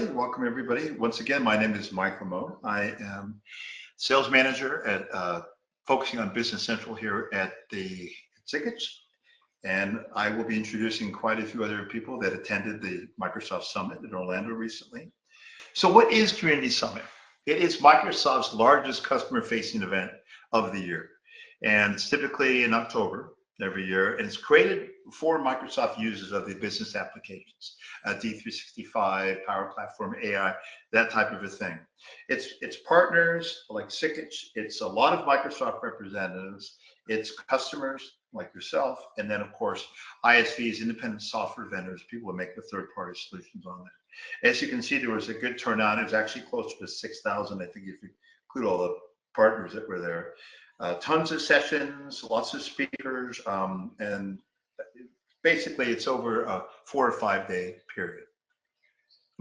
everybody. Welcome, everybody. Once again, my name is Mike Ramone. I am sales manager at focusing on Business Central here at the Sikich, and I will be introducing quite a few other people that attended the Microsoft Summit in Orlando recently. So what is Community Summit? It is Microsoft's largest customer-facing event of the year, and it's typically in October every year, and it's created for Microsoft users of the business applications, D365, Power Platform, AI, that type of a thing. It's partners like Sikich, it's a lot of Microsoft representatives, it's customers like yourself, and then of course ISVs, independent software vendors, people who make the third-party solutions on that. As you can see, there was a good turnout. It was actually close to 6,000, I think, if you include all the partners that were there. Tons of sessions, lots of speakers, and basically it's over a 4 or 5 day period.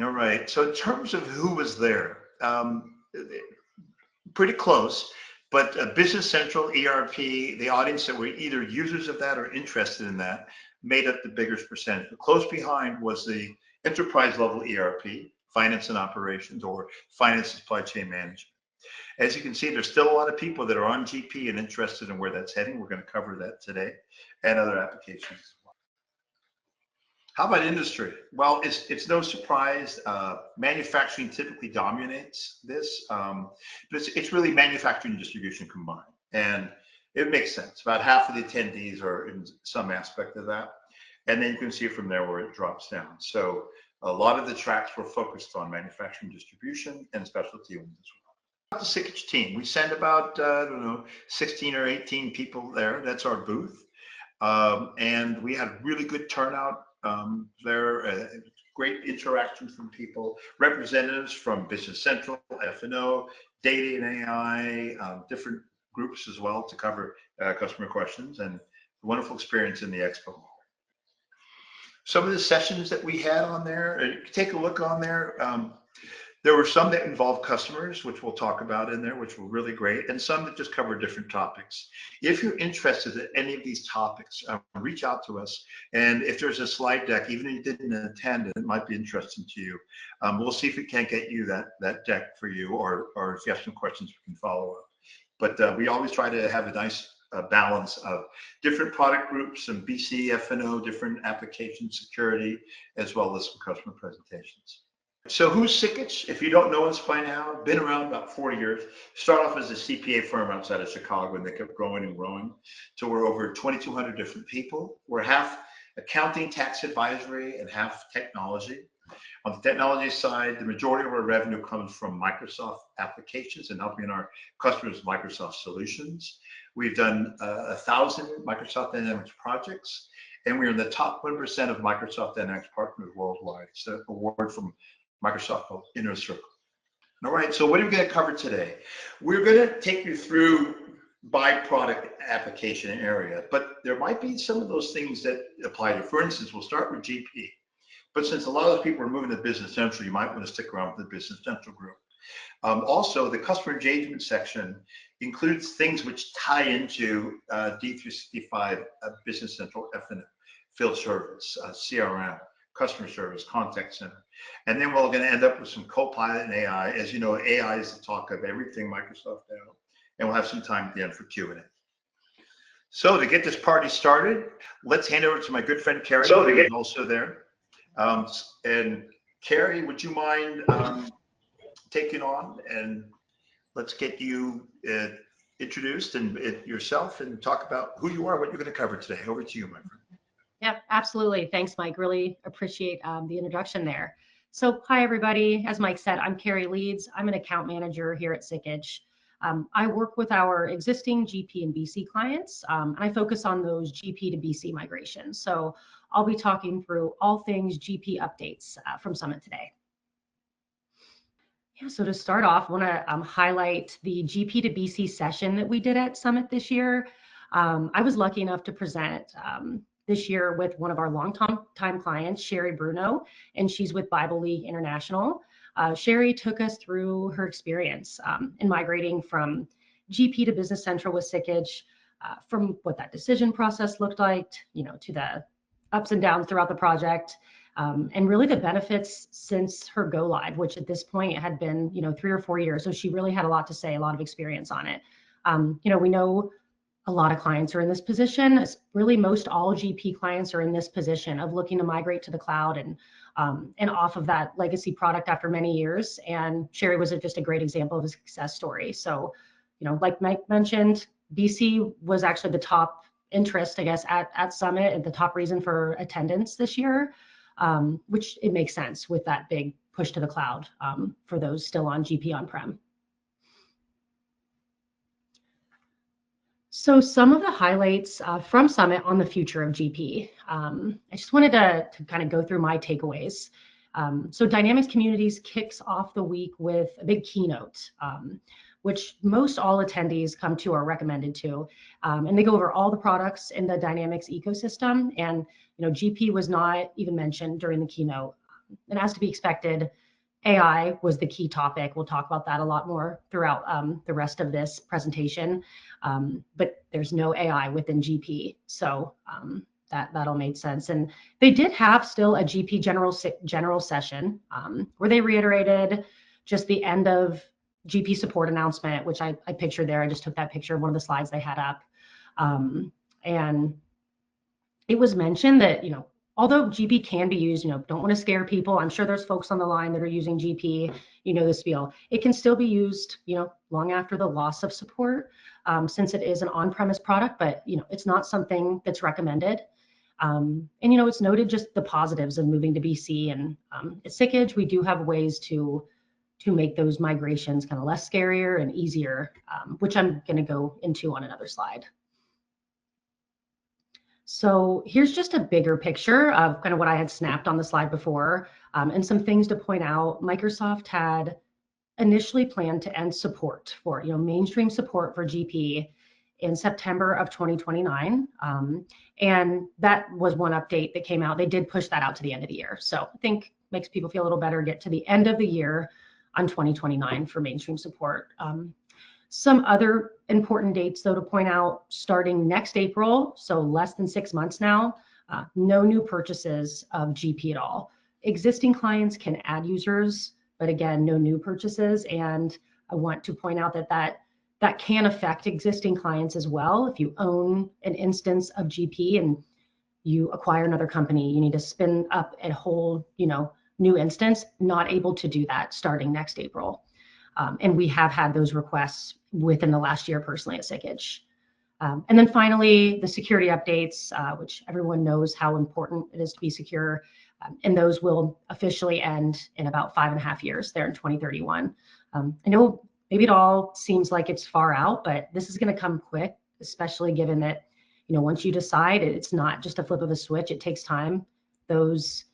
All right, so in terms of who was there, pretty close, but Business Central, ERP, the audience that were either users of that or interested in that made up the biggest percentage. But close behind was the enterprise level ERP, finance and operations, or finance and supply chain management. As you can see, there's still a lot of people that are on GP and interested in where that's heading. We're going to cover that today and other applications as well. How about industry? Well, it's no surprise. Manufacturing typically dominates this, but it's really manufacturing and distribution combined. And it makes sense. About half of the attendees are in some aspect of that. And then you can see from there where it drops down. So a lot of the tracks were focused on manufacturing, distribution, and specialty ones as well. The Sikich team, we send about, I don't know, 16 or 18 people there. That's our booth. And we had really good turnout there, great interaction from people, representatives from Business Central, F&O, data and AI, different groups as well to cover customer questions, and a wonderful experience in the expo. Some of the sessions that we had on there, you can take a look on there. There were some that involved customers, which we'll talk about in there, which were really great, and some that just covered different topics. If you're interested in any of these topics, reach out to us. And if there's a slide deck, even if you didn't attend, it might be interesting to you. We'll see if we can't get you that deck for you, or if you have some questions, we can follow up. But we always try to have a nice balance of different product groups, some BC, F&O, different application security, as well as some customer presentations. So who's Sikich? If you don't know us by now, been around about 40 years. Started off as a CPA firm outside of Chicago, and they kept growing and growing. So we're over 2,200 different people. We're half accounting, tax advisory, and half technology. On the technology side, the majority of our revenue comes from Microsoft applications and helping our customers with Microsoft solutions. We've done 1,000 Microsoft Dynamics projects, and we're in the top 1% of Microsoft Dynamics partners worldwide. It's an award from Microsoft called Inner Circle. All right, so what are we going to cover today? We're going to take you through by product application area, but there might be some of those things that apply to. For instance, we'll start with GP. But since a lot of those people are moving to Business Central, you might want to stick around with the Business Central group. Also, the customer engagement section includes things which tie into D365, Business Central, F&O, field service, CRM, customer service, contact center. And then we're going to end up with some Copilot and AI. As you know, AI is the talk of everything Microsoft now. And we'll have some time at the end for Q&A. So to get this party started, let's hand over to my good friend, Carrie, who's also there. And Carrie, would you mind taking on, and let's get you introduced and yourself and talk about who you are, what you're going to cover today. Over to you, my friend. Yeah, absolutely. Thanks, Mike. Really appreciate the introduction there. So hi, everybody. As Mike said, I'm Carrie Leeds. I'm an account manager here at Sikich. I work with our existing GP and BC clients, and I focus on those GP to BC migrations. So I'll be talking through all things GP updates from Summit today. Yeah, so to start off, I want to highlight the GP to BC session that we did at Summit this year. I was lucky enough to present this year with one of our long-time clients, Sherry Bruno, and she's with Bible League International. Sherry took us through her experience in migrating from GP to Business Central with Sikich, from what that decision process looked like, to the ups and downs throughout the project, And really the benefits since her go live, which at this point had been, 3 or 4 years. So she really had a lot to say, a lot of experience on it. We know a lot of clients are in this position. Really, most all GP clients are in this position of looking to migrate to the cloud and off of that legacy product after many years. And Sherry was just a great example of a success story. So, like Mike mentioned, BC was actually the top interest, I guess, at Summit and the top reason for attendance this year, which it makes sense with that big push to the cloud for those still on GP on-prem. So some of the highlights from Summit on the future of GP. I just wanted to kind of go through my takeaways. So Dynamics Communities kicks off the week with a big keynote, which most all attendees come to or recommended to. And they go over all the products in the Dynamics ecosystem. And GP was not even mentioned during the keynote. And as to be expected, AI was the key topic. We'll talk about that a lot more throughout the rest of this presentation. But there's no AI within GP. So that all made sense. And they did have still a GP general session where they reiterated just the end of GP support announcement, which I pictured there. I just took that picture of one of the slides they had up. And it was mentioned that, although GP can be used, don't want to scare people. I'm sure there's folks on the line that are using GP, the spiel. It can still be used, long after the loss of support, since it is an on-premise product, but, it's not something that's recommended. And, it's noted just the positives of moving to BC. And at Sikich, we do have ways to make those migrations kind of less scarier and easier, which I'm going to go into on another slide. So here's just a bigger picture of kind of what I had snapped on the slide before, and some things to point out. Microsoft had initially planned to end support for, mainstream support for GP in September of 2029. And that was one update that came out. They did push that out to the end of the year. So I think makes people feel a little better, get to the end of the year on 2029 for mainstream support. Some other important dates, though, to point out, starting next April, so less than 6 months now, no new purchases of GP at all. Existing clients can add users, but again, no new purchases. And I want to point out that can affect existing clients as well. If you own an instance of GP and you acquire another company, you need to spin up a whole, new instance, not able to do that starting next April. And we have had those requests within the last year personally at Sikich. And then finally, the security updates, which everyone knows how important it is to be secure. And those will officially end in about 5.5 years there in 2031. I know maybe it all seems like it's far out, but this is going to come quick, especially given that, once you decide, it's not just a flip of a switch. It takes time. Those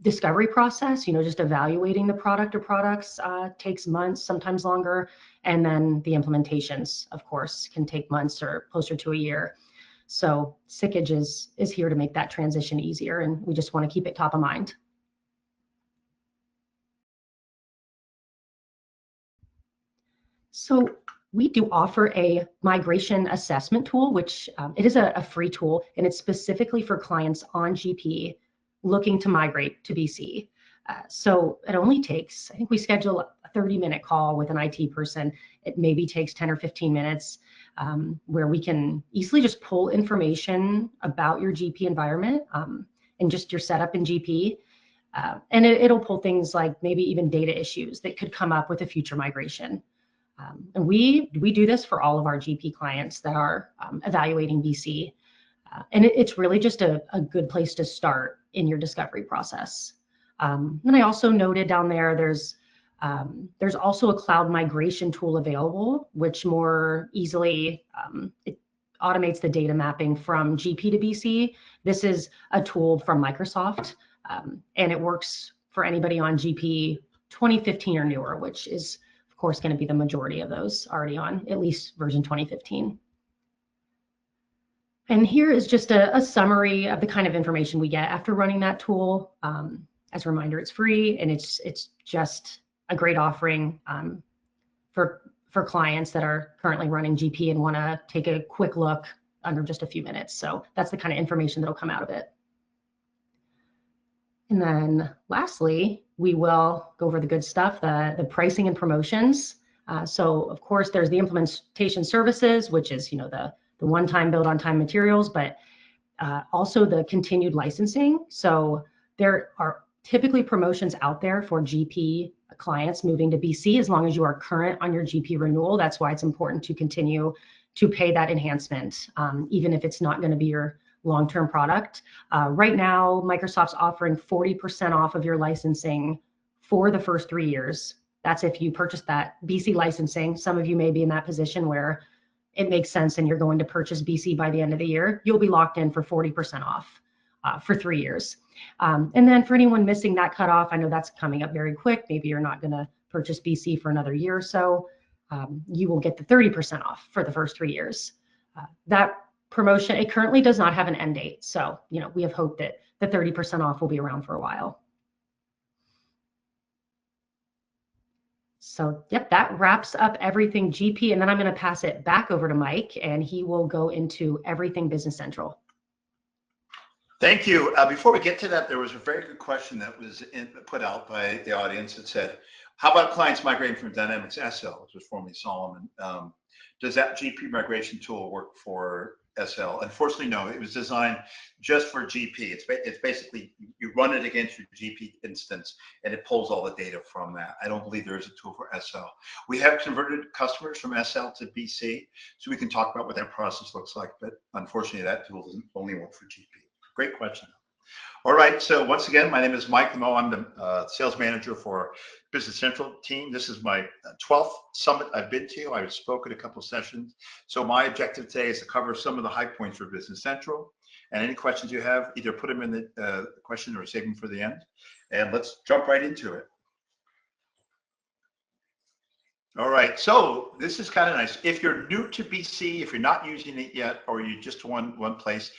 discovery process, just evaluating the product or products takes months, sometimes longer. And then the implementations, of course, can take months or closer to a year. So Sikich is here to make that transition easier, and we just want to keep it top of mind. So we do offer a migration assessment tool, which it is a free tool, and it's specifically for clients on GP looking to migrate to BC. So it only takes, I think we schedule a 30-minute call with an IT person. It maybe takes 10 or 15 minutes where we can easily just pull information about your GP environment and just your setup in GP. And it'll pull things like maybe even data issues that could come up with a future migration. And we do this for all of our GP clients that are evaluating BC. And it's really just a good place to start in your discovery process. And I also noted down there, there's also a cloud migration tool available, which more easily it automates the data mapping from GP to BC. This is a tool from Microsoft, and it works for anybody on GP 2015 or newer, which is, of course, going to be the majority of those already on at least version 2015. And here is just a summary of the kind of information we get after running that tool. As a reminder, it's free, and it's just a great offering for clients that are currently running GP and want to take a quick look under just a few minutes. So that's the kind of information that'll come out of it. And then lastly, we will go over the good stuff, the pricing and promotions. So of course, there's the implementation services, which is, the one-time build on time materials, but also the continued licensing. So there are typically promotions out there for GP clients moving to BC as long as you are current on your GP renewal. That's why it's important to continue to pay that enhancement, even if it's not going to be your long-term product. Right now, Microsoft's offering 40% off of your licensing for the first 3 years. That's if you purchase that BC licensing. Some of you may be in that position where it makes sense and you're going to purchase BC by the end of the year. You'll be locked in for 40% off for 3 years. And then for anyone missing that cutoff, I know that's coming up very quick. Maybe you're not going to purchase BC for another year or so. You will get the 30% off for the first 3 years. That promotion, it currently does not have an end date. So, we have hope that the 30% off will be around for a while. So, yep, that wraps up everything GP. And then I'm going to pass it back over to Mike, and he will go into everything Business Central. Thank you. Before we get to that, there was a very good question that was put out by the audience that said, how about clients migrating from Dynamics SL, which was formerly Solomon? Does that GP migration tool work for SL? Unfortunately, no. It was designed just for GP. It's basically, you run it against your GP instance, and it pulls all the data from that. I don't believe there is a tool for SL. We have converted customers from SL to BC, so we can talk about what that process looks like, but unfortunately, that tool doesn't only work for GP. Great question. All right, so once again, my name is Mike Mo. I'm the sales manager for Business Central team. This is my 12th summit I've been to. I've spoken a couple sessions. So my objective today is to cover some of the high points for Business Central. And any questions you have, either put them in the question or save them for the end. And let's jump right into it. All right, so this is kind of nice. If you're new to BC, if you're not using it yet, or you just one place,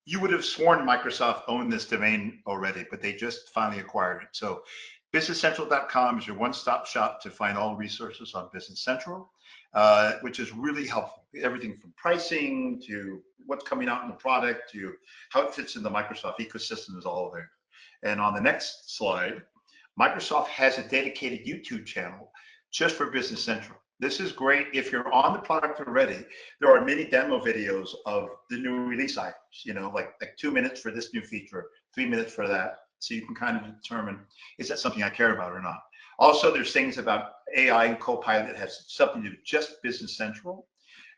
you would have sworn Microsoft owned this domain already, but they just finally acquired it. So businesscentral.com is your one-stop shop to find all resources on Business Central, which is really helpful. Everything from pricing to what's coming out in the product to how it fits in the Microsoft ecosystem is all there. And on the next slide, Microsoft has a dedicated YouTube channel just for Business Central. This is great if you're on the product already. There are many demo videos of the new release items, like 2 minutes for this new feature, 3 minutes for that. So you can kind of determine, is that something I care about or not? Also, there's things about AI and Copilot that has something to do with just Business Central.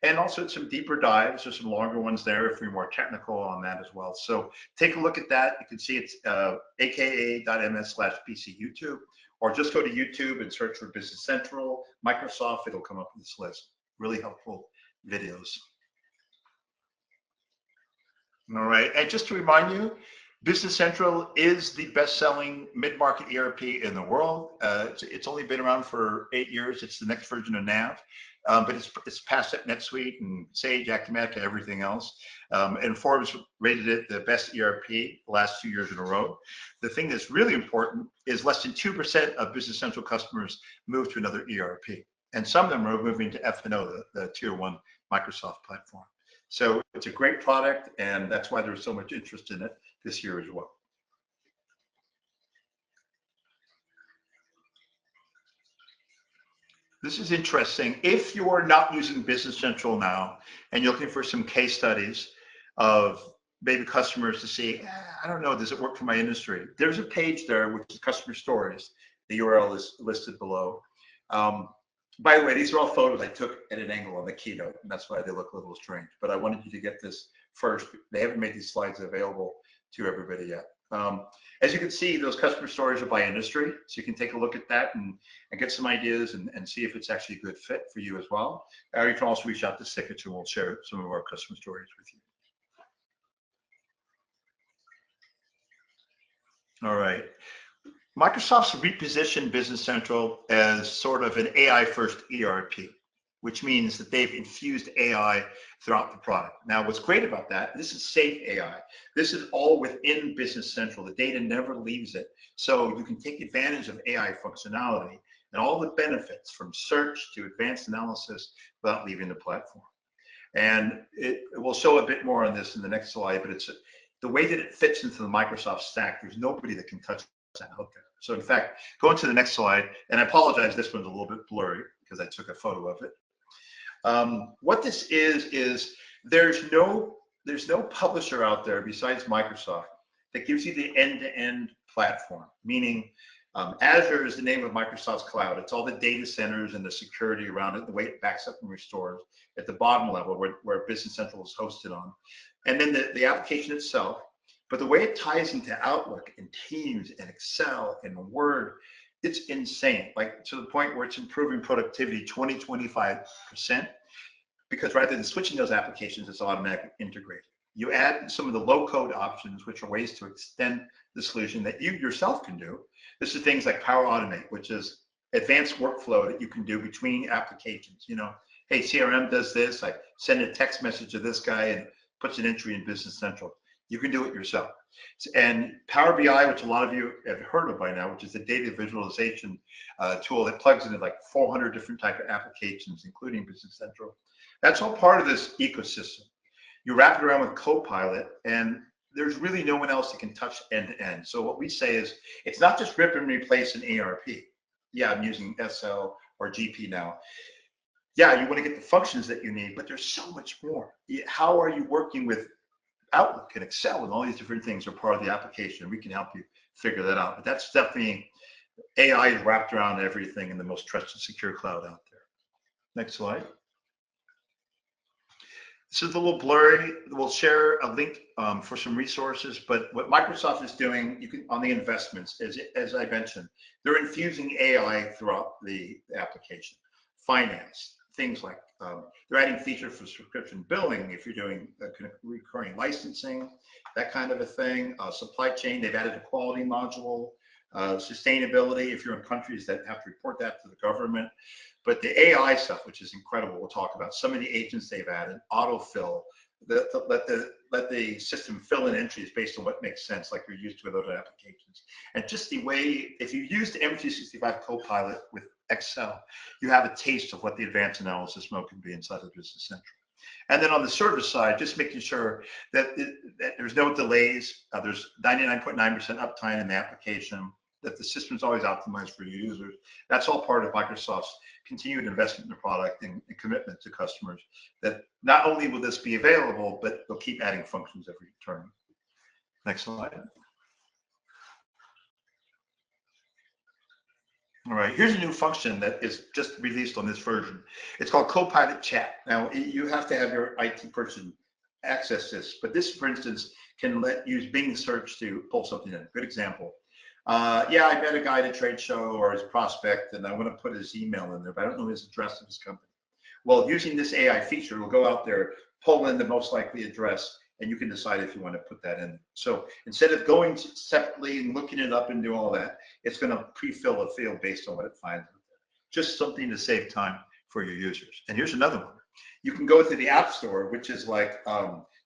And also some deeper dives. There's some longer ones there if you're more technical on that as well. So take a look at that. You can see it's aka.ms/PC YouTube. Or just go to YouTube and search for Business Central, Microsoft, it'll come up with this list. Really helpful videos. All right, and just to remind you, Business Central is the best-selling mid-market ERP in the world. It's only been around for 8 years. It's the next version of Nav, but it's passed at NetSuite and Sage, Acumatica, everything else. And Forbes rated it the best ERP the last 2 years in a row. The thing that's really important is less than 2% of Business Central customers move to another ERP. And some of them are moving to F&O, the tier 1 Microsoft platform. So it's a great product, and that's why there's so much interest in it this year as well. This is interesting. If you're not using Business Central now and you're looking for some case studies of maybe customers to see, I don't know, does it work for my industry? There's a page there, which is customer stories. The URL is listed below. By the way, these are all photos I took at an angle on the keynote, and that's why they look a little strange. But I wanted you to get this first. They haven't made these slides available to everybody yet. As you can see, those customer stories are by industry, so you can take a look at that and get some ideas and see if it's actually a good fit for you as well. Or you can also reach out to Sikich and we'll share some of our customer stories with you. All right. Microsoft's repositioned Business Central as sort of an AI-first ERP, which means that they've infused AI throughout the product. Now, what's great about that, this is safe AI. This is all within Business Central. The data never leaves it. So you can take advantage of AI functionality and all the benefits from search to advanced analysis without leaving the platform. And we'll show a bit more on this in the next slide, but the way that it fits into the Microsoft stack, there's nobody that can touch that out there. So in fact, going to the next slide, and I apologize, this one's a little bit blurry because I took a photo of it. What this is there's no publisher out there besides Microsoft that gives you the end-to-end platform, meaning Azure is the name of Microsoft's cloud. It's all the data centers and the security around it, the way it backs up and restores at the bottom level where Business Central is hosted on. And then the application itself, but the way it ties into Outlook and Teams and Excel and Word, it's insane, like to the point where it's improving productivity 20-25%, because rather than switching those applications, it's automatically integrated. You add some of the low-code options, which are ways to extend the solution that you yourself can do. This is things like Power Automate, which is advanced workflow that you can do between applications. You know, hey, CRM does this. I send a text message to this guy and puts an entry in Business Central. You can do it yourself. And Power BI, which a lot of you have heard of by now, which is a data visualization tool that plugs into like 400 different type of applications, including Business Central. That's all part of this ecosystem. You wrap it around with Copilot, and there's really no one else that can touch end to end. So what we say is, it's not just rip and replace an ERP. Yeah, I'm using SL or GP now. Yeah, you want to get the functions that you need, but there's so much more. How are you working with Outlook and Excel and all these different things are part of the application? We can help you figure that out. But that's definitely, AI is wrapped around everything in the most trusted, secure cloud out there. Next slide. This is a little blurry. We'll share a link for some resources, but what Microsoft is doing, you can, on the investments, as I mentioned, they're infusing AI throughout the application. Finance, things like they're adding features for subscription billing if you're doing recurring licensing, that kind of a thing. Supply chain, they've added a quality module. Sustainability, if you're in countries that have to report that to the government. But the AI stuff, which is incredible, we'll talk about. Some of the agents they've added, autofill, let the system fill in entries based on what makes sense, like you're used to with other applications. And just the way, if you use the M365 Copilot with Excel, you have a taste of what the advanced analysis mode can be inside of Business Central. And then on the service side, just making sure that there's no delays, there's 99.9% uptime in the application, that the system's always optimized for your users. That's all part of Microsoft's continued investment in the product and commitment to customers, that not only will this be available, but they'll keep adding functions every turn. Next slide. All right, here's a new function that is just released on this version. It's called Copilot Chat. Now, you have to have your IT person access this, but this, for instance, can use Bing search to pull something in. Good example. Yeah, I met a guy at a trade show or his prospect, and I want to put his email in there, but I don't know his address of his company. Well, using this AI feature, we'll go out there, pull in the most likely address, and you can decide if you want to put that in. So instead of going separately and looking it up and do all that, it's going to pre-fill a field based on what it finds. Just something to save time for your users. And here's another one. You can go to the App Store, which is like,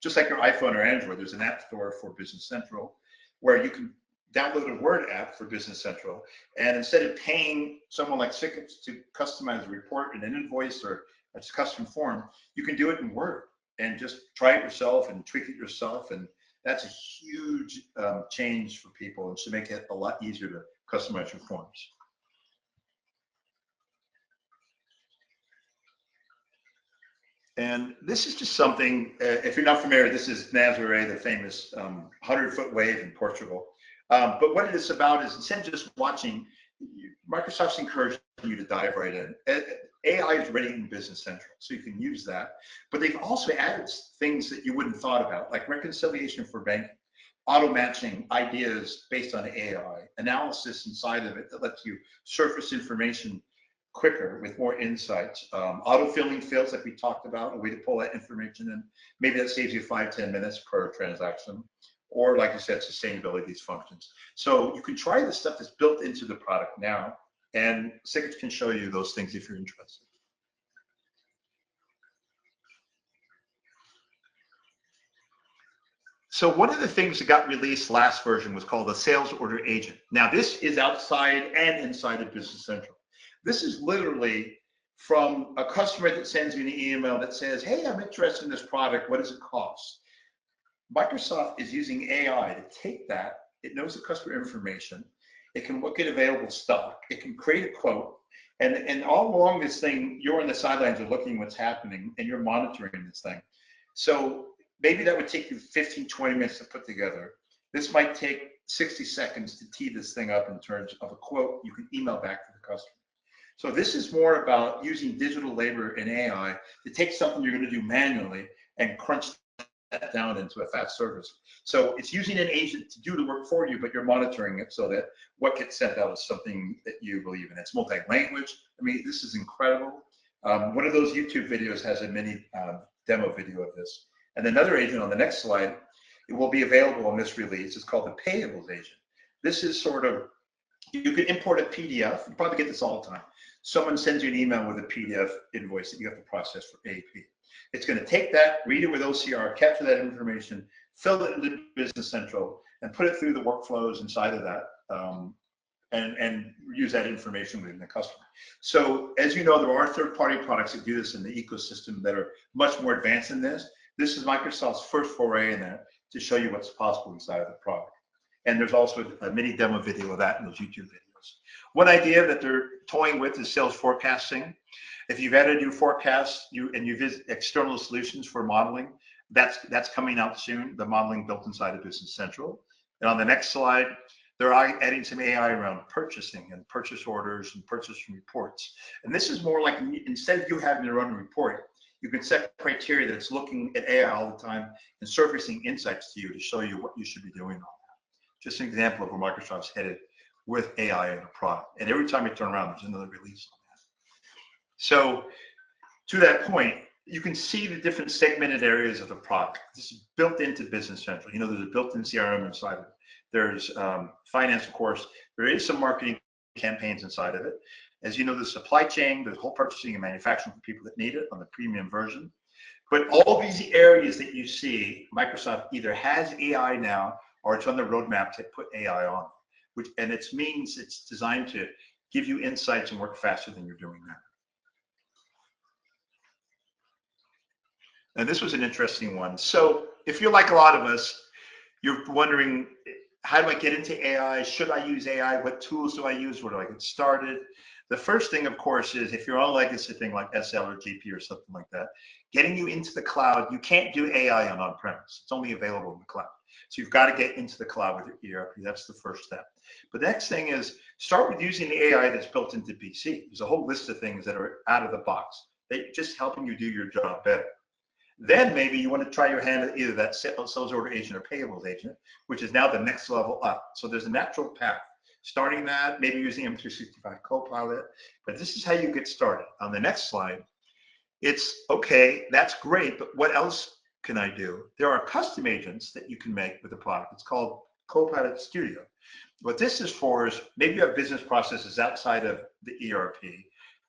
just like your iPhone or Android, there's an App Store for Business Central, where you can download a Word app for Business Central. And instead of paying someone like Sikich to customize a report in an invoice or a custom form, you can do it in Word and just try it yourself and tweak it yourself. And that's a huge change for people, and should make it a lot easier to customize your forms. And this is just something, if you're not familiar, this is Nazaré, the famous 100-foot wave in Portugal. But what it's about is, instead of just watching, Microsoft's encouraging you to dive right in. AI is ready in Business Central, so you can use that. But they've also added things that you wouldn't have thought about, like reconciliation for banking, auto matching ideas based on AI, analysis inside of it that lets you surface information quicker with more insights, auto-filling fields like we talked about, a way to pull that information in. Maybe that saves you 5-10 minutes per transaction. Or like I said, sustainability of these functions. So you can try the stuff that's built into the product now, and Sikich can show you those things if you're interested. So one of the things that got released last version was called the Sales Order Agent. Now this is outside and inside of Business Central. This is literally from a customer that sends you an email that says, hey, I'm interested in this product, what does it cost? Microsoft is using AI to take that. It knows the customer information. It can look at available stock. It can create a quote. And all along this thing, you're on the sidelines, you're looking what's happening, and you're monitoring this thing. So maybe that would take you 15, 20 minutes to put together. This might take 60 seconds to tee this thing up in terms of a quote you can email back to the customer. So this is more about using digital labor and AI to take something you're going to do manually and crunch that down into a fast service. So it's using an agent to do the work for you, but you're monitoring it so that what gets sent out is something that you believe in. It's multi-language. I mean, this is incredible. One of those YouTube videos has a mini demo video of this. And another agent on the next slide, it will be available on this release. It's called the Payables agent. This is sort of, you can import a PDF. You probably get this all the time. Someone sends you an email with a PDF invoice that you have to process for AP. It's going to take that, read it with OCR, capture that information, fill it into Business Central, and put it through the workflows inside of that, and use that information within the customer. So as you know, there are third-party products that do this in the ecosystem that are much more advanced than this. This is Microsoft's first foray in that to show you what's possible inside of the product. And there's also a mini demo video of that in those YouTube videos. One idea that they're toying with is sales forecasting. If you've had to do forecasts and you visit external solutions for modeling, that's coming out soon, the modeling built inside of Business Central. And on the next slide, they're adding some AI around purchasing and purchase orders and purchasing reports. And this is more like, instead of you having to run a report, you can set criteria that's looking at AI all the time and surfacing insights to you to show you what you should be doing on that. Just an example of where Microsoft's headed with AI in a product. And every time you turn around, there's another release on that. So to that point, you can see the different segmented areas of the product. This is built into Business Central. You know, there's a built-in CRM inside of it. There's finance, of course. There is some marketing campaigns inside of it. As you know, the supply chain, there's whole purchasing and manufacturing for people that need it on the premium version. But all these areas that you see, Microsoft either has AI now or it's on the roadmap to put AI on, and it means it's designed to give you insights and work faster than you're doing now. And this was an interesting one. So if you're like a lot of us, you're wondering, how do I get into AI? Should I use AI? What tools do I use? Where do I get started? The first thing, of course, is if you're on a legacy thing like SL or GP or something like that, getting you into the cloud, you can't do AI on-premise. It's only available in the cloud. So you've got to get into the cloud with your ERP. That's the first step. But the next thing is start with using the AI that's built into BC. There's a whole list of things that are out of the box. They're just helping you do your job better. Then maybe you want to try your hand at either that sales order agent or payables agent, which is now the next level up. So there's a natural path. Starting that, maybe using M365 Copilot, but this is how you get started. On the next slide, it's okay, that's great, but what else can I do? There are custom agents that you can make with the product. It's called Copilot Studio. What this is for is maybe you have business processes outside of the ERP.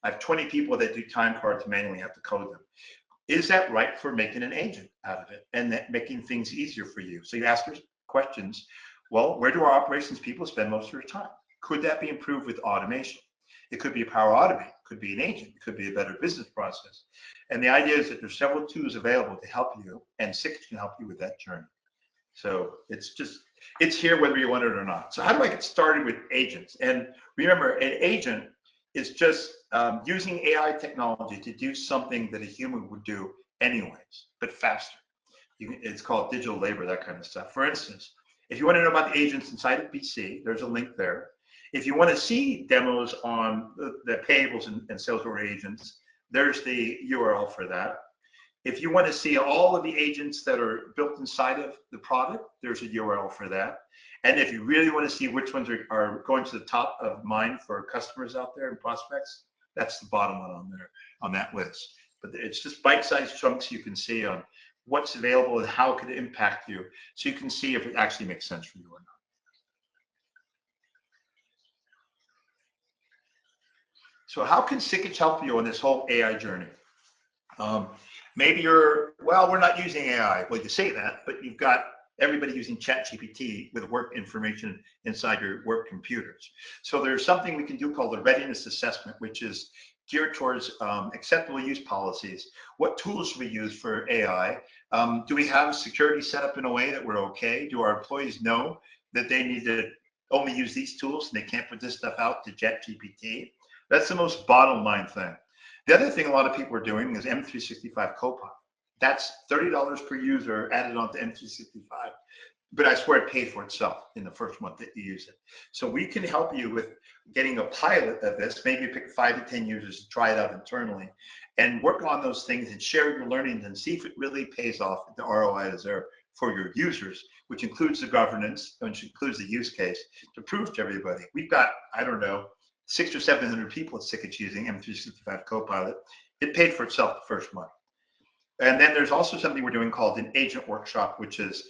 I have 20 people that do time cards manually, have to code them. Is that right for making an agent out of it and that making things easier for you? So you ask questions. Well, where do our operations people spend most of their time? Could that be improved with automation? It could be a Power Automate, it could be an agent, it could be a better business process. And the idea is that there's several tools available to help you, and Sikich can help you with that journey. So it's here whether you want it or not. So how do I get started with agents? And remember, an agent is just using AI technology to do something that a human would do anyways, but faster. It's called digital labor, that kind of stuff. For instance, if you want to know about the agents inside of BC, there's a link there. If you want to see demos on the payables and sales order agents, there's the URL for that. If you want to see all of the agents that are built inside of the product, there's a URL for that. And if you really want to see which ones are going to the top of mind for customers out there and prospects, that's the bottom one on there on that list. But it's just bite-sized chunks you can see on what's available and how it could impact you, so you can see if it actually makes sense for you or not. So how can Sikich help you on this whole AI journey? Maybe we're not using AI. Well, you say that, but you've got everybody using ChatGPT with work information inside your work computers. So there's something we can do called the readiness assessment, which is geared towards acceptable use policies. What tools should we use for AI? Do we have security set up in a way that we're okay? Do our employees know that they need to only use these tools and they can't put this stuff out to ChatGPT? That's the most bottom line thing. The other thing a lot of people are doing is M365 Copilot. That's $30 per user added on to M365. But I swear it paid for itself in the first month that you use it. So we can help you with getting a pilot of this, maybe pick 5 to 10 users to try it out internally and work on those things and share your learnings and see if it really pays off. The ROI is there for your users, which includes the governance, which includes the use case to prove to everybody. We've got, I don't know, 600 or 700 people at Sikich using M365 Copilot. It paid for itself the first month. And then there's also something we're doing called an agent workshop, which is,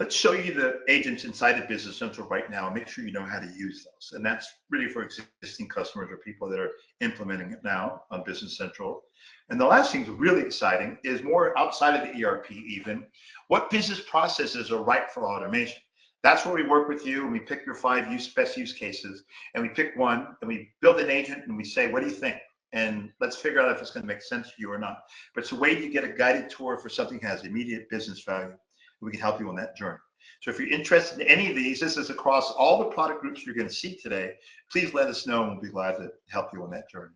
let's show you the agents inside of Business Central right now and make sure you know how to use those. And that's really for existing customers or people that are implementing it now on Business Central. And the last thing that's really exciting is more outside of the ERP even, what business processes are ripe for automation. That's where we work with you and we pick your 5 best use cases and we pick one and we build an agent and we say, what do you think? And let's figure out if it's going to make sense for you or not. But it's a way to get a guided tour for something that has immediate business value. We can help you on that journey. So if you're interested in any of these, this is across all the product groups you're going to see today, please let us know and we'll be glad to help you on that journey.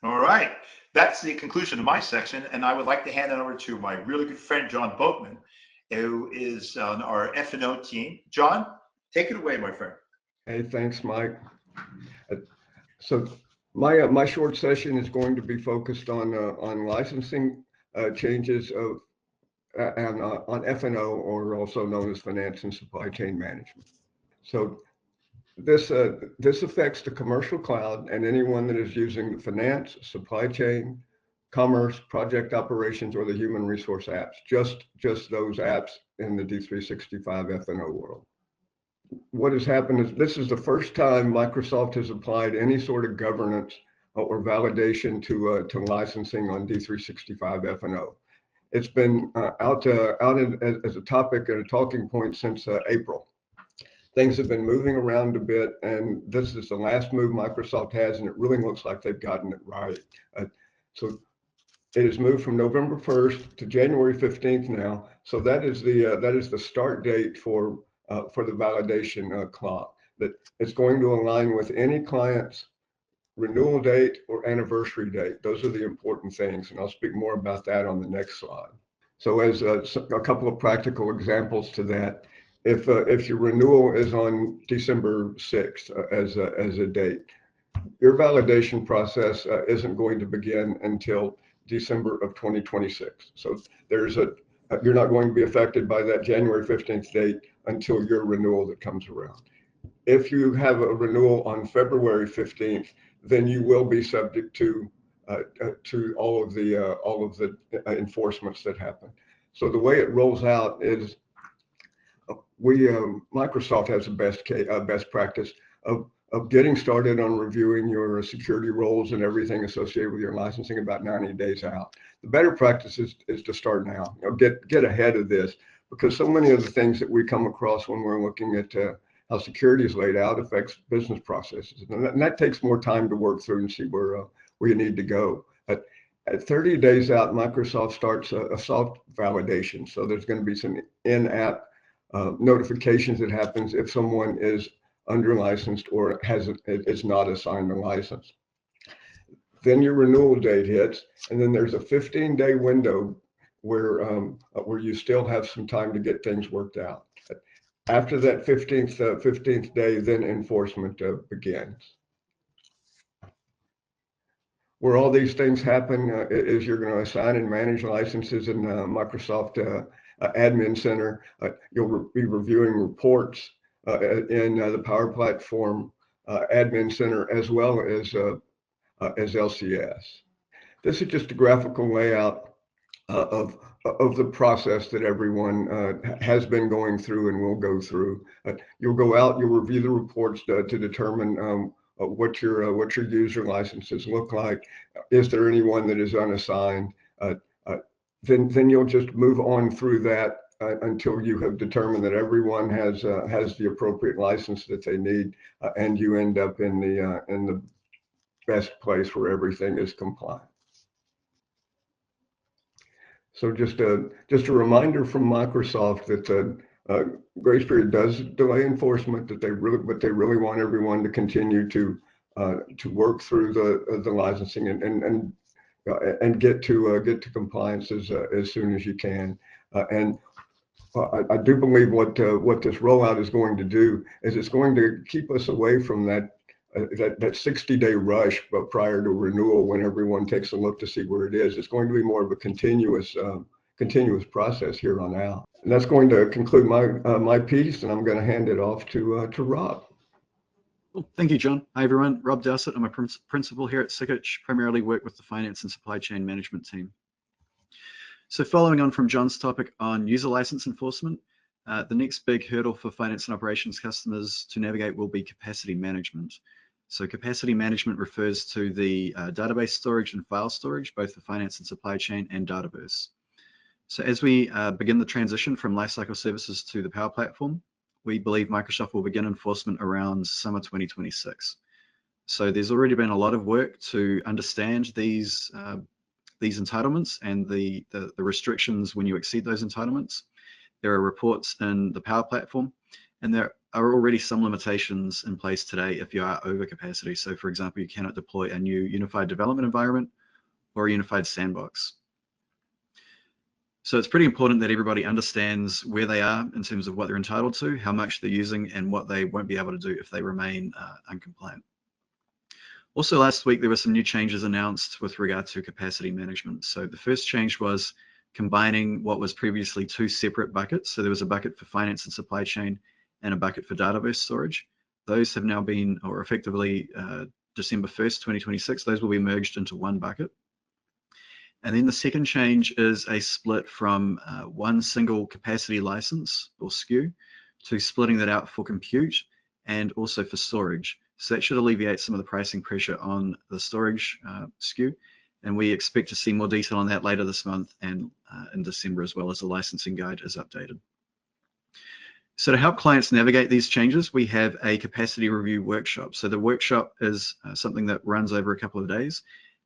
All right, that's the conclusion of my section, and I would like to hand it over to my really good friend, John Boatman, who is on our F&O team. John, take it away, my friend. Hey, thanks, Mike. So my short session is going to be focused on licensing changes of and on F&O, or also known as finance and supply chain management. So this affects the commercial cloud and anyone that is using the finance, supply chain, commerce, project operations, or the human resource apps, just those apps in the D365 F&O world. What has happened is this is the first time Microsoft has applied any sort of governance or validation to licensing on D365 F&O. It's been out as a topic and a talking point since April. Things have been moving around a bit, and this is the last move Microsoft has, and it really looks like they've gotten it right. So it has moved from November 1st to January 15th now. So that is the start date for the validation clock. That it's going to align with any client's renewal date or anniversary date. Those are the important things, and I'll speak more about that on the next slide. So as a couple of practical examples to that, if your renewal is on December 6th as a date, your validation process isn't going to begin until December of 2026. So you're not going to be affected by that January 15th date until your renewal that comes around. If you have a renewal on February 15th, then you will be subject to all of the enforcements that happen. So the way it rolls out is Microsoft has a best practice of getting started on reviewing your security roles and everything associated with your licensing about 90 days out. The better practice is to start now. Get ahead of this, because so many of the things that we come across when we're looking at how security is laid out affects business processes, and that takes more time to work through and see where you need to go. At 30 days out, Microsoft starts a soft validation. So there's going to be some in-app notifications that happens if someone is under licensed or is not assigned a license. Then your renewal date hits, and then there's a 15-day window where you still have some time to get things worked out. After that 15th day, then enforcement begins. Where all these things happen is you're going to assign and manage licenses in Microsoft Admin Center. You'll be reviewing reports in the Power Platform Admin Center, as well as LCS. This is just a graphical layout of the process that everyone has been going through and will go through. You'll go out, you'll review the reports to determine what your user licenses look like. Is there anyone that is unassigned? Then you'll just move on through that until you have determined that everyone has the appropriate license that they need, and you end up in the best place where everything is compliant. So just a reminder from Microsoft that grace period does delay enforcement, but they really want everyone to continue to work through the licensing and get to compliance as soon as you can. And I do believe what this rollout is going to do is it's going to keep us away from that 60-day rush, but prior to renewal, when everyone takes a look to see where it is. It's going to be more of a continuous process here on out. And that's going to conclude my piece, and I'm going to hand it off to Rob. Well, thank you, John. Hi, everyone. Rob Dowsett. I'm a principal here at Sikich, primarily work with the finance and supply chain management team. So following on from John's topic on user license enforcement, the next big hurdle for finance and operations customers to navigate will be capacity management. So capacity management refers to the database storage and file storage, both for finance and supply chain and Dataverse. So as we begin the transition from lifecycle services to the Power Platform, we believe Microsoft will begin enforcement around summer 2026. So there's already been a lot of work to understand these entitlements and the restrictions when you exceed those entitlements. There are reports in the Power Platform, and there are already some limitations in place today if you are over capacity. So for example, you cannot deploy a new unified development environment or a unified sandbox. So it's pretty important that everybody understands where they are in terms of what they're entitled to, how much they're using, and what they won't be able to do if they remain uncompliant. Also last week, there were some new changes announced with regard to capacity management. So the first change was combining what was previously two separate buckets. So there was a bucket for finance and supply chain and a bucket for database storage. Those have now been, or effectively December 1st, 2026, those will be merged into one bucket. And then the second change is a split from one single capacity license or SKU to splitting that out for compute and also for storage. So that should alleviate some of the pricing pressure on the storage SKU. And we expect to see more detail on that later this month and in December, as well as the licensing guide is updated. So to help clients navigate these changes, we have a capacity review workshop. So the workshop is something that runs over a couple of days,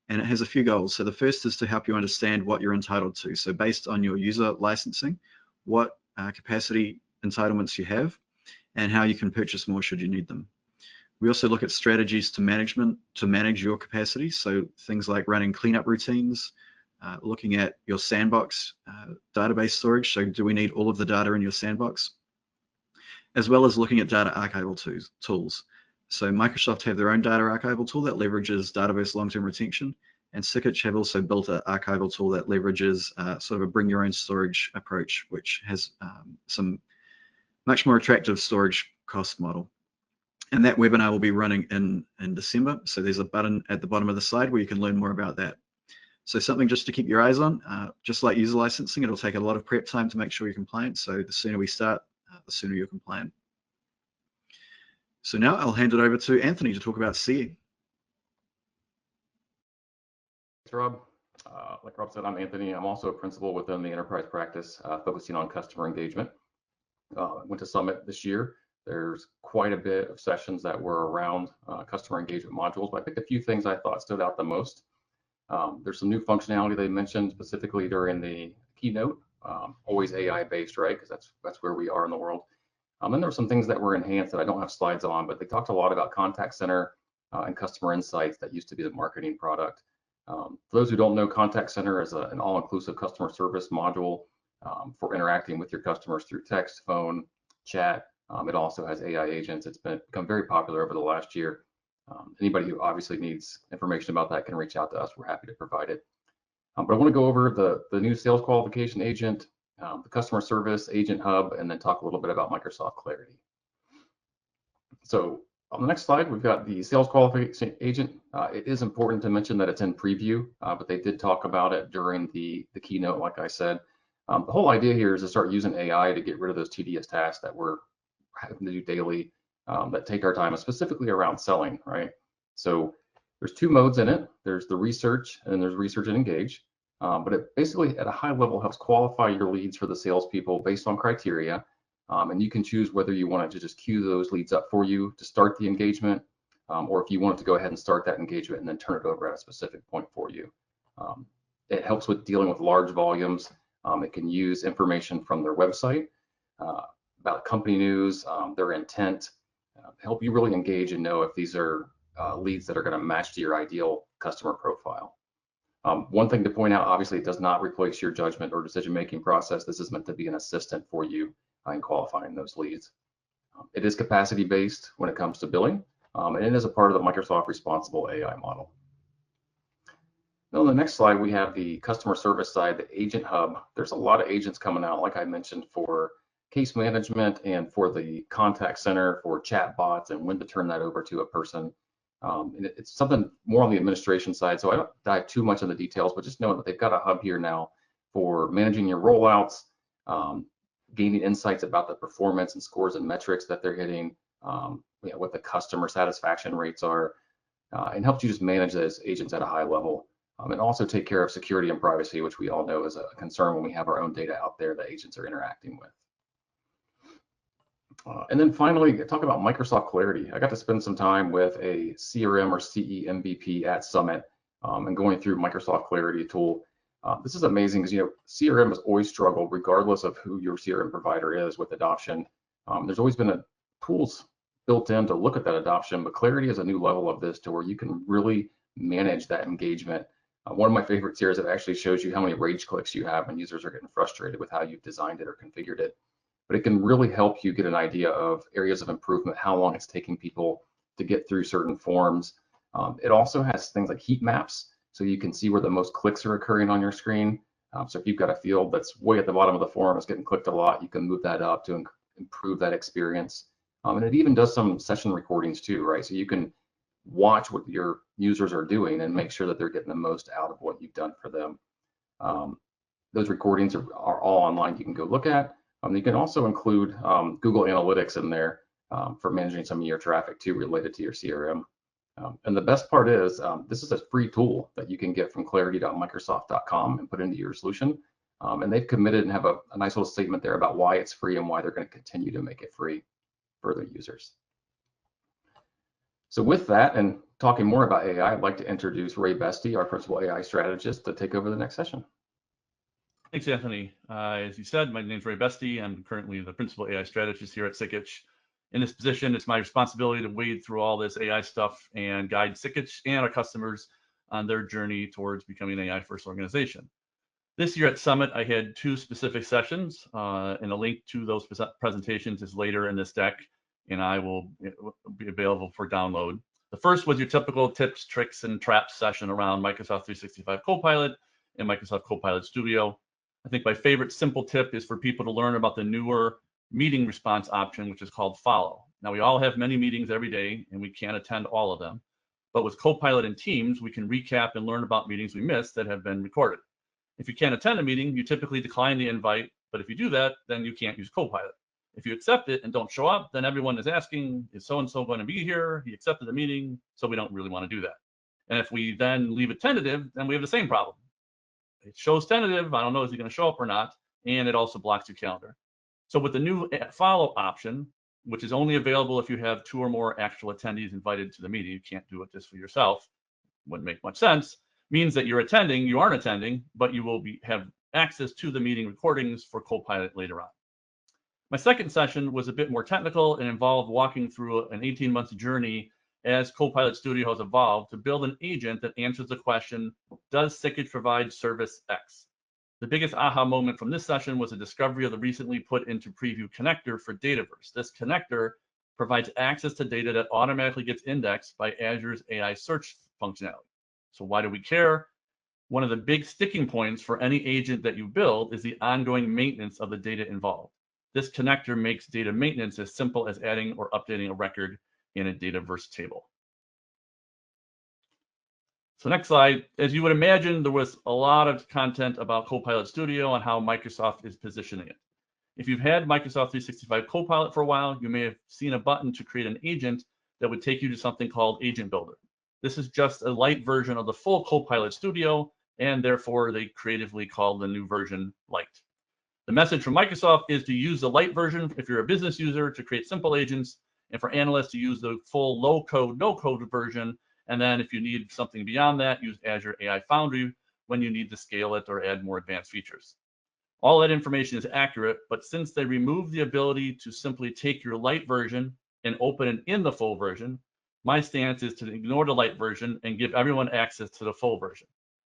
and it has a few goals. So the first is to help you understand what you're entitled to. So based on your user licensing, what capacity entitlements you have and how you can purchase more should you need them. We also look at strategies to manage your capacity. So things like running cleanup routines, looking at your sandbox database storage. So do we need all of the data in your sandbox? As well as looking at data archival tools. So Microsoft have their own data archival tool that leverages Dataverse long-term retention, and Sikich have also built an archival tool that leverages sort of a bring your own storage approach, which has some much more attractive storage cost model. And that webinar will be running in December. So there's a button at the bottom of the slide where you can learn more about that. So something just to keep your eyes on, just like user licensing, it'll take a lot of prep time to make sure you're compliant. So the sooner we start, the sooner you're compliant. So now I'll hand it over to Anthony to talk about CE. Thanks, Rob. Like Rob said, I'm Anthony. I'm also a principal within the enterprise practice, focusing on customer engagement. Went to Summit this year. There's quite a bit of sessions that were around customer engagement modules, but I picked a few things I thought stood out the most. There's some new functionality they mentioned specifically during the keynote, always AI based, right? Because that's where we are in the world. And there were some things that were enhanced that I don't have slides on, but they talked a lot about contact center and customer insights that used to be the marketing product. For those who don't know, contact center is an all-inclusive customer service module for interacting with your customers through text, phone, chat. It also has AI agents. It's become very popular over the last year. Anybody who obviously needs information about that can reach out to us. We're happy to provide it. But I want to go over the new sales qualification agent, the customer service agent hub, and then talk a little bit about Microsoft Clarity. So on the next slide, we've got the sales qualification agent. It is important to mention that it's in preview, but they did talk about it during the keynote, like I said. The whole idea here is to start using AI to get rid of those tedious tasks that we're having to do daily that take our time, specifically around selling, right? So there's two modes in it. There's the research and then there's research and engage. but it basically at a high level helps qualify your leads for the salespeople based on criteria. And you can choose whether you want it to just queue those leads up for you to start the engagement, or if you want it to go ahead and start that engagement and then turn it over at a specific point for you. It helps with dealing with large volumes. It can use information from their website about company news, their intent, help you really engage and know if these are leads that are going to match to your ideal customer profile. One thing to point out, obviously, it does not replace your judgment or decision-making process. This is meant to be an assistant for you in qualifying those leads. It is capacity-based when it comes to billing, and it is a part of the Microsoft Responsible AI model. Now, on the next slide, we have the customer service side, the Agent Hub. There's a lot of agents coming out, like I mentioned, for case management and for the contact center, for chat bots, and when to turn that over to a person. And it's something more on the administration side, so I don't dive too much into the details, but just know that they've got a hub here now for managing your rollouts, gaining insights about the performance and scores and metrics that they're hitting, what the customer satisfaction rates are, and helps you just manage those agents at a high level. And also take care of security and privacy, which we all know is a concern when we have our own data out there that agents are interacting with. And then finally, talk about Microsoft Clarity. I got to spend some time with a CRM or CE MVP at Summit and going through Microsoft Clarity tool. This is amazing because, CRM has always struggled regardless of who your CRM provider is with adoption. There's always been tools built in to look at that adoption, but Clarity is a new level of this to where you can really manage that engagement. One of my favorites here is it actually shows you how many rage clicks you have when users are getting frustrated with how you've designed it or configured it. But it can really help you get an idea of areas of improvement, how long it's taking people to get through certain forms. It also has things like heat maps, so you can see where the most clicks are occurring on your screen. So if you've got a field that's way at the bottom of the form, it's getting clicked a lot, you can move that up to improve that experience. And it even does some session recordings too, right? So you can watch what your users are doing and make sure that they're getting the most out of what you've done for them. Those recordings are all online. You can go look at. You can also include Google Analytics in there for managing some of your traffic too, related to your CRM. And the best part is this is a free tool that you can get from clarity.microsoft.com and put into your solution. And they've committed and have a nice little statement there about why it's free and why they're going to continue to make it free for their users. So with that, and talking more about AI, I'd like to introduce Ray Bestie, our principal AI strategist, to take over the next session. Thanks, Anthony. As you said, my name is Ray Bestie. I'm currently the principal AI strategist here at Sikich. In this position, it's my responsibility to wade through all this AI stuff and guide Sikich and our customers on their journey towards becoming an AI-first organization. This year at Summit, I had 2 specific sessions, and a link to those presentations is later in this deck, and it will be available for download. The first was your typical tips, tricks, and traps session around Microsoft 365 Copilot and Microsoft Copilot Studio. I think my favorite simple tip is for people to learn about the newer meeting response option, which is called Follow. Now, we all have many meetings every day, and we can't attend all of them. But with Copilot and Teams, we can recap and learn about meetings we missed that have been recorded. If you can't attend a meeting, you typically decline the invite, but if you do that, then you can't use Copilot. If you accept it and don't show up, then everyone is asking, is so-and-so going to be here? He accepted the meeting, so we don't really want to do that. And if we then leave it tentative, then we have the same problem. It shows tentative, I don't know, is he going to show up or not? And it also blocks your calendar. So with the new follow option, which is only available if you have 2 or more actual attendees invited to the meeting, you can't do it just for yourself, wouldn't make much sense, means that you aren't attending, but you will have access to the meeting recordings for Copilot later on. My second session was a bit more technical and involved walking through an 18-month journey as Copilot Studio has evolved to build an agent that answers the question, does Sikich provide service X? The biggest aha moment from this session was the discovery of the recently put into preview connector for Dataverse. This connector provides access to data that automatically gets indexed by Azure's AI search functionality. So why do we care? One of the big sticking points for any agent that you build is the ongoing maintenance of the data involved. This connector makes data maintenance as simple as adding or updating a record in a Dataverse table. So next slide, as you would imagine, there was a lot of content about Copilot Studio and how Microsoft is positioning it. If you've had Microsoft 365 Copilot for a while, you may have seen a button to create an agent that would take you to something called Agent Builder. This is just a light version of the full Copilot Studio, and therefore they creatively called the new version Lite. The message from Microsoft is to use the Lite version if you're a business user to create simple agents, and for analysts to use the full low-code, no-code version. And then if you need something beyond that, use Azure AI Foundry when you need to scale it or add more advanced features. All that information is accurate, but since they removed the ability to simply take your Lite version and open it in the full version, my stance is to ignore the Lite version and give everyone access to the full version.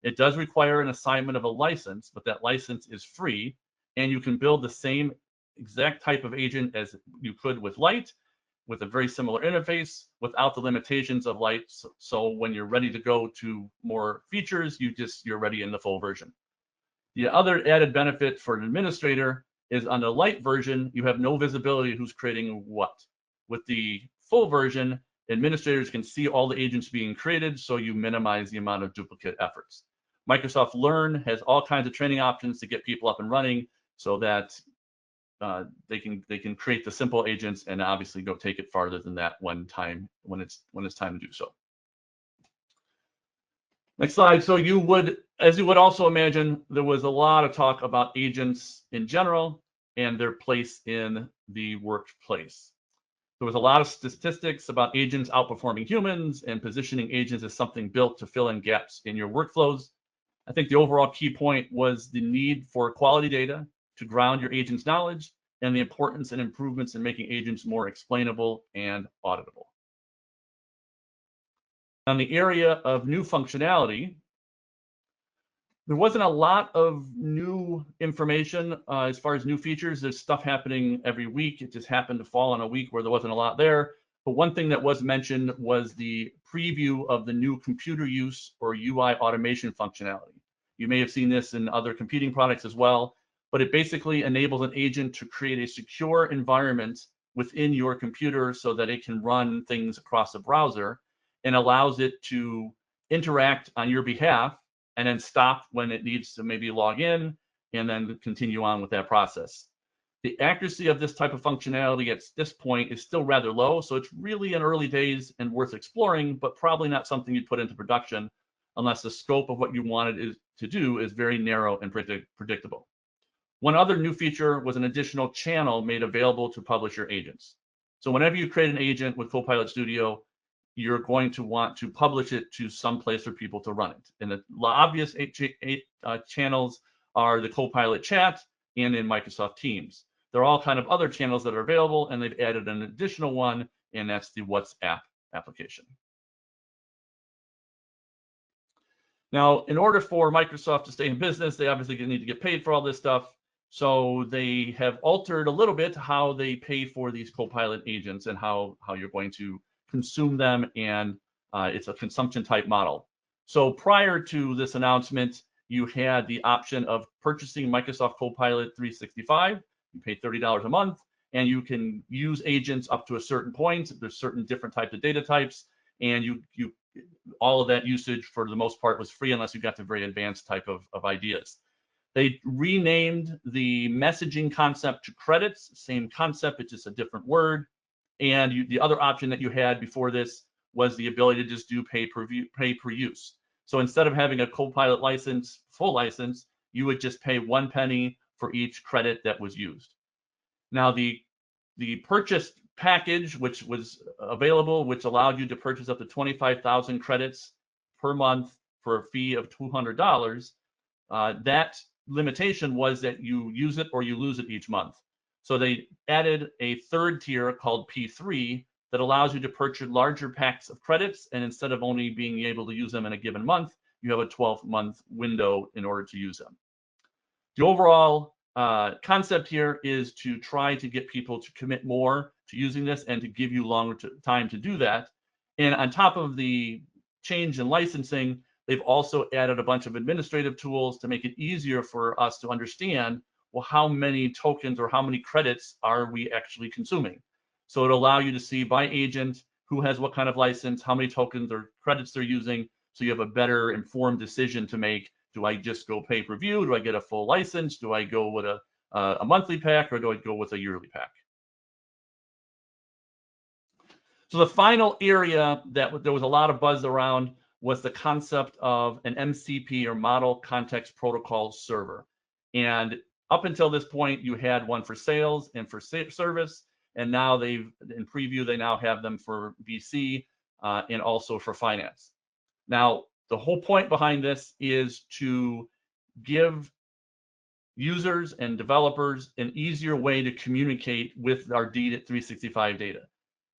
It does require an assignment of a license, but that license is free, and you can build the same exact type of agent as you could with Lite, with a very similar interface without the limitations of Lite. So when you're ready to go to more features, you're ready in the full version. The other added benefit for an administrator is on the Lite version, you have no visibility who's creating what. With the full version, administrators can see all the agents being created, so you minimize the amount of duplicate efforts. Microsoft Learn has all kinds of training options to get people up and running so that they can create the simple agents and obviously go take it farther than that when it's time to do so. Next slide. So as you would also imagine, there was a lot of talk about agents in general and their place in the workplace. There was a lot of statistics about agents outperforming humans and positioning agents as something built to fill in gaps in your workflows. I think the overall key point was the need for quality data to ground your agent's knowledge and the importance and improvements in making agents more explainable and auditable. On the area of new functionality, there wasn't a lot of new information as far as new features. There's stuff happening every week. It just happened to fall on a week where there wasn't a lot there. But one thing that was mentioned was the preview of the new computer use or UI automation functionality. You may have seen this in other competing products as well, but it basically enables an agent to create a secure environment within your computer so that it can run things across the browser and allows it to interact on your behalf and then stop when it needs to maybe log in and then continue on with that process. The accuracy of this type of functionality at this point is still rather low, so it's really in early days and worth exploring, but probably not something you'd put into production unless the scope of what you wanted to do is very narrow and predictable. One other new feature was an additional channel made available to publish your agents. So whenever you create an agent with Copilot Studio, you're going to want to publish it to some place for people to run it. And the obvious channels are the Copilot chat and in Microsoft Teams. There are all kind of other channels that are available, and they've added an additional one, and that's the WhatsApp application. Now, in order for Microsoft to stay in business, they obviously need to get paid for all this stuff. So they have altered a little bit how they pay for these Copilot agents and how you're going to consume them, and it's a consumption type model. So prior to this announcement, you had the option of purchasing Microsoft Copilot 365. You pay $30 a month, and you can use agents up to a certain point. There's certain different types of data types, and all of that usage for the most part was free unless you got the very advanced type of ideas. They renamed the messaging concept to credits, same concept, it's just a different word. And the other option that you had before this was the ability to just do pay per use. So instead of having a Copilot license, full license, you would just pay 1 penny for each credit that was used. Now the purchase package, which was available, which allowed you to purchase up to 25,000 credits per month for a fee of $200, that limitation was that you use it or you lose it each month. So they added a third tier called P3 that allows you to purchase larger packs of credits, and instead of only being able to use them in a given month, you have a 12-month window in order to use them. The overall concept here is to try to get people to commit more to using this and to give you longer time to do that. And on top of the change in licensing, they've also added a bunch of administrative tools to make it easier for us to understand, well, how many tokens or how many credits are we actually consuming? So it'll allow you to see by agent who has what kind of license, how many tokens or credits they're using, so you have a better informed decision to make. Do I just go pay per view? Do I get a full license? Do I go with a monthly pack, or do I go with a yearly pack? So the final area that there was a lot of buzz around was the concept of an MCP, or Model Context Protocol server. And up until this point, you had one for sales and for service, and now in preview, they now have them for VC and also for finance. Now, the whole point behind this is to give users and developers an easier way to communicate with our D365 data.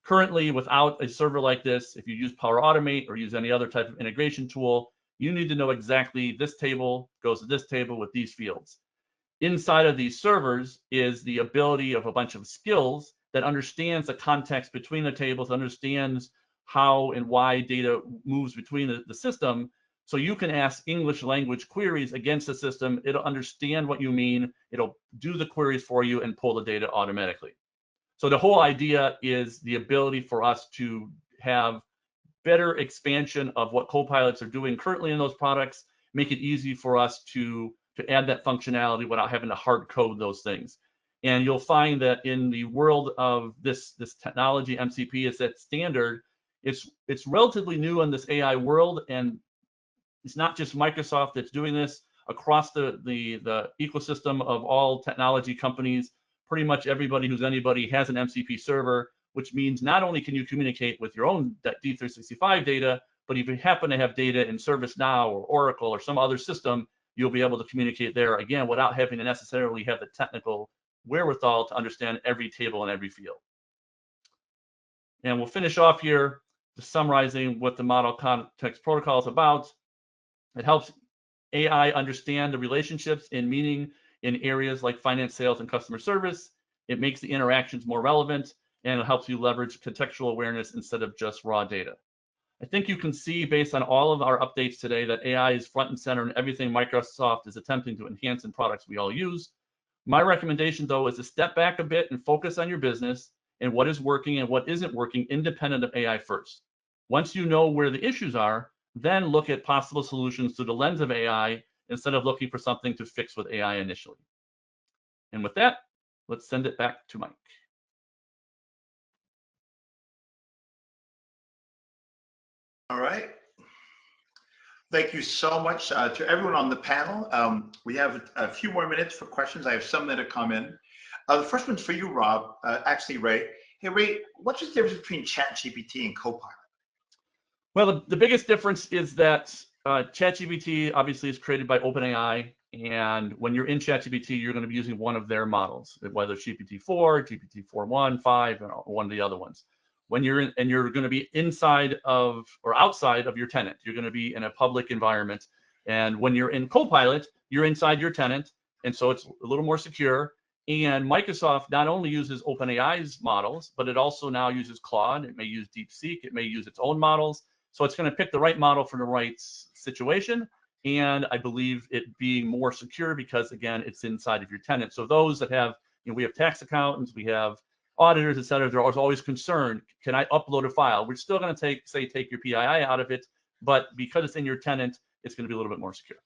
Currently, without a server like this, if you use Power Automate or use any other type of integration tool, you need to know exactly this table goes to this table with these fields. Inside of these servers is the ability of a bunch of skills that understands the context between the tables, understands how and why data moves between the system. So you can ask English language queries against the system. It'll understand what you mean. It'll do the queries for you and pull the data automatically. So the whole idea is the ability for us to have better expansion of what Copilots are doing currently in those products, make it easy for us to add that functionality without having to hard code those things. And you'll find that in the world of this technology, MCP is that standard. It's relatively new in this AI world, and it's not just Microsoft that's doing this. Across the ecosystem of all technology companies, pretty much everybody who's anybody has an MCP server, which means not only can you communicate with your own D365 data, but if you happen to have data in ServiceNow or Oracle or some other system, you'll be able to communicate there again without having to necessarily have the technical wherewithal to understand every table and every field. And we'll finish off here just summarizing what the Model Context Protocol is about. It helps AI understand the relationships and meaning in areas like finance, sales, and customer service. It makes the interactions more relevant, and it helps you leverage contextual awareness instead of just raw data. I think you can see based on all of our updates today that AI is front and center in everything Microsoft is attempting to enhance in products we all use. My recommendation, though, is to step back a bit and focus on your business and what is working and what isn't working independent of AI first. Once you know where the issues are, then look at possible solutions through the lens of AI instead of looking for something to fix with AI initially. And with that, let's send it back to Mike. All right. Thank you so much to everyone on the panel. We have a few more minutes for questions. I have some that have come in. The first one's for you, Rob, actually, Ray. Hey, Ray, what's the difference between ChatGPT and Copilot? Well, the biggest difference is that ChatGPT obviously is created by OpenAI, and when you're in ChatGPT, you're going to be using one of their models, whether it's GPT-4, GPT-4.1, 5, or one of the other ones. When you're in, and you're going to be inside of or outside of your tenant, you're going to be in a public environment. And when you're in Copilot, you're inside your tenant, and so it's a little more secure. And Microsoft not only uses OpenAI's models, but it also now uses Claude. It may use DeepSeek. It may use its own models. So it's going to pick the right model for the right situation. And I believe it being more secure because, again, it's inside of your tenant. So those that have, we have tax accountants, we have auditors, et cetera, they're always concerned, can I upload a file? We're still going to take your PII out of it, but because it's in your tenant, it's going to be a little bit more secure.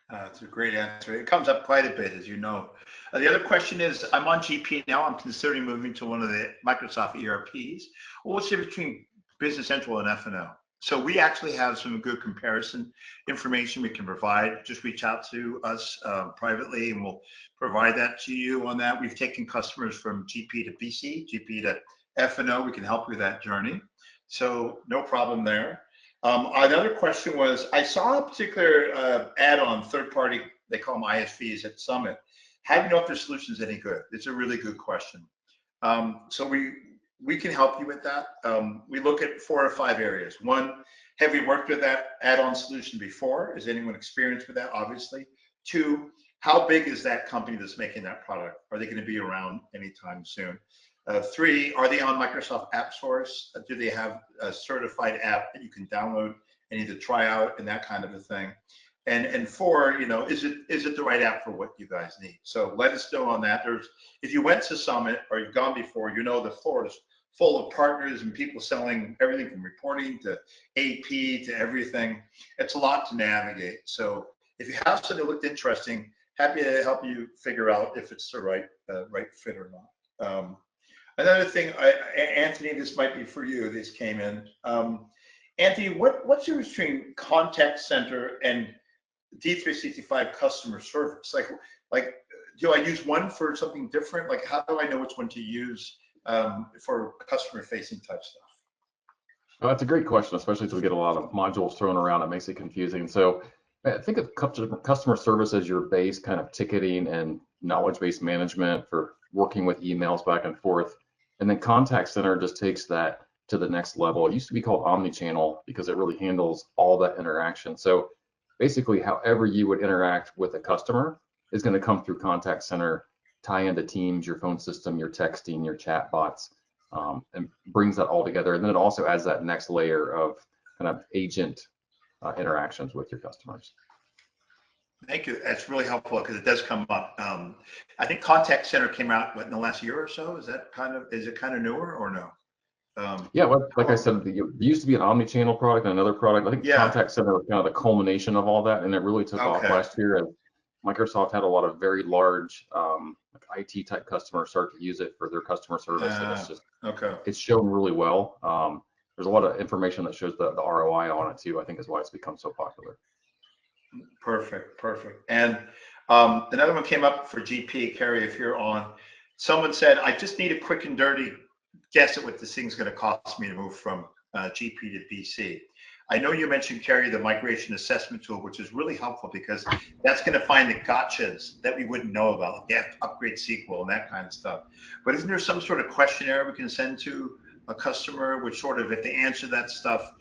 That's a great answer. It comes up quite a bit, as you know. The other question is, I'm on GP now. I'm considering moving to one of the Microsoft ERPs. Well, what's the difference between Business Central and F&O? So we actually have some good comparison information we can provide. Just reach out to us privately, and we'll provide that to you on that. We've taken customers from GP to BC, GP to F&O. We can help you with that journey. So no problem there. Another question was, I saw a particular add-on third-party, they call them ISVs at Summit. How do you know if their solution is any good? It's a really good question. So we can help you with that. We look at 4 or 5 areas. 1, have we worked with that add-on solution before? Is anyone experienced with that? Obviously. 2, how big is that company that's making that product? Are they going to be around anytime soon? 3, are they on Microsoft App Source? Do they have a certified app that you can download and either try out and that kind of a thing? And 4, is it the right app for what you guys need? So let us know on that. If you went to Summit or you've gone before, the floor is full of partners and people selling everything from reporting to AP to everything. It's a lot to navigate. So if you have something that looked interesting, happy to help you figure out if it's the right fit or not. Another thing, Anthony, this might be for you. This came in. Anthony, what's your between contact center and D365 customer service? Like, do I use one for something different? Like, how do I know which one to use for customer-facing type stuff? Well, that's a great question, especially as we get a lot of modules thrown around. It makes it confusing. So I think of customer service as your base kind of ticketing and knowledge-based management for working with emails back and forth. And then contact center just takes that to the next level. It used to be called omni-channel because it really handles all that interaction. So basically, however you would interact with a customer is going to come through contact center, tie into Teams, your phone system, your texting, your chat bots, and brings that all together. And then it also adds that next layer of kind of agent interactions with your customers. Thank you. That's really helpful because it does come up. I think contact center came out in the last year or so. Is it kind of newer or no? Yeah, well, like I said, it used to be an omni-channel product and another product. I think contact center was kind of the culmination of all that, and it really took off last year. And Microsoft had a lot of very large like IT type customers start to use it for their customer service, and it's just it's shown really well. There's a lot of information that shows the ROI on it too. I think is why it's become so popular. Perfect. And another one came up for GP, Carrie, if you're on. Someone said, I just need a quick and dirty guess at what this thing's going to cost me to move from GP to BC. I know you mentioned, Carrie, the migration assessment tool, which is really helpful because that's going to find the gotchas that we wouldn't know about, like you have to upgrade SQL and that kind of stuff. But isn't there some sort of questionnaire we can send to a customer, which sort of, if they answer that stuff,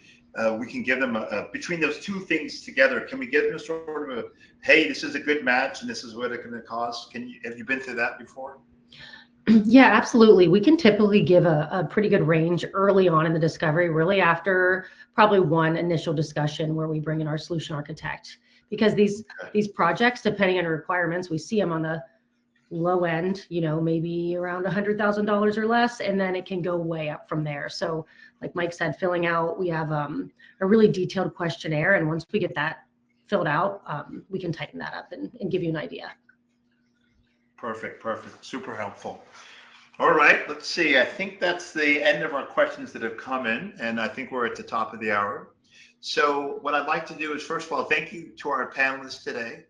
we can give them between those two things together, can we give them sort of a, hey, this is a good match and this is what it's going to cost? Have you been through that before? Yeah, absolutely. We can typically give a pretty good range early on in the discovery, really after probably one initial discussion where we bring in our solution architect, because these projects, depending on requirements, we see them on the low end, maybe around $100,000 or less, and then it can go way up from there. So like Mike said, filling out, we have a really detailed questionnaire, and once we get that filled out, we can tighten that up and give you an idea. Perfect. Super helpful. All right, let's see. I think that's the end of our questions that have come in, and I think we're at the top of the hour. So what I'd like to do is, first of all, thank you to our panelists today.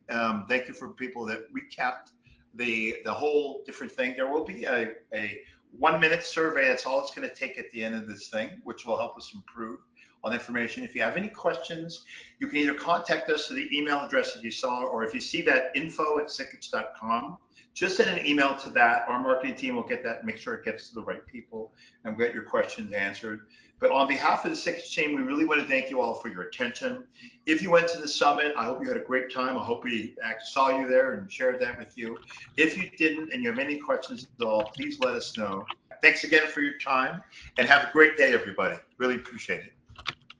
Thank you for people that recapped the whole different thing. There will be a 1-minute survey. That's all it's going to take at the end of this thing, which will help us improve on information. If you have any questions, you can either contact us to the email address that you saw, or if you see that info@sikich.com, just send an email to that. Our marketing team will get that, make sure it gets to the right people and get your questions answered. But on behalf of the Sikich team, we really want to thank you all for your attention. If you went to the summit, I hope you had a great time. I hope we saw you there and shared that with you. If you didn't and you have any questions at all, please let us know. Thanks again for your time and have a great day, everybody. Really appreciate it.